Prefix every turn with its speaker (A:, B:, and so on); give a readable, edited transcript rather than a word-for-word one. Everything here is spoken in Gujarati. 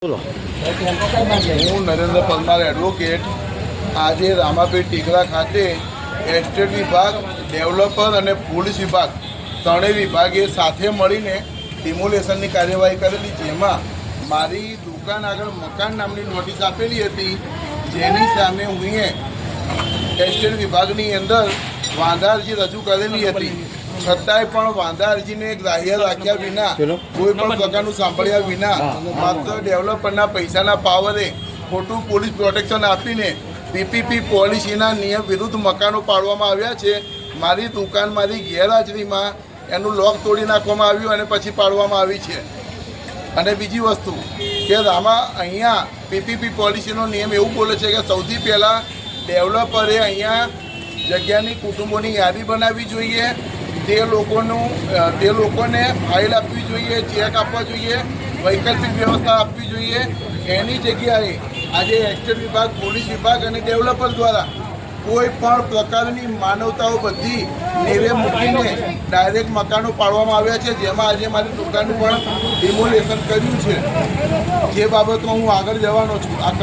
A: બોલો।
B: હું નરેન્દ્ર પરમાર એડવોકેટ આજે રામાપીર ટીકરા ખાતે એસ્ટેટ વિભાગ, ડેવલપર અને પોલીસ વિભાગ ત્રણેય વિભાગે સાથે મળીને ડિમોલેશનની કાર્યવાહી કરેલી, જેમાં મારી દુકાન આગળ મકાન નામની નોટિસ આપેલી હતી, જેની સામે હું એસ્ટેટ વિભાગની અંદર વાંધા અરજી રજૂ કરેલી હતી, છતાંય પણ વાંધા અરજીને ગ્રાહ્ય રાખ્યા વિના, કોઈ પણ પ્રકારનું સાંભળ્યા વિના માત્ર ડેવલપરના પૈસાના પાવરે ખોટું પોલીસ પ્રોટેક્શન આપીને પીપીપી પોલિસીના નિયમ વિરુદ્ધ મકાનો પાડવામાં આવ્યા છે। મારી દુકાન મારી ગેરહાજરીમાં એનું લોક તોડી નાખવામાં આવ્યું અને પછી પાડવામાં આવી છે। અને બીજી વસ્તુ કે અહીંયા પીપીપી પોલિસીનો નિયમ એવું બોલે છે કે સૌથી પહેલાં ડેવલપરે અહીંયા જગ્યાની કુટુંબોની યાદી બનાવવી જોઈએ, તે લોકોને ફાઇલ આપવી જોઈએ, ચેક આપવા જોઈએ, વૈકલ્પિક વ્યવસ્થા આપવી જોઈએ। એની જગ્યાએ આજે એસ્ટેટ વિભાગ, પોલીસ વિભાગ અને ડેવલપર દ્વારા કોઈ પણ પ્રકારની માનવતાઓ બધી નેવે મૂકીને ડાયરેક્ટ મકાનો પાડવામાં આવ્યા છે, જેમાં આજે મારી દુકાનનું પણ ડિમોલેશન કર્યું છે, જે બાબતમાં હું આગળ જવાનો છું। આ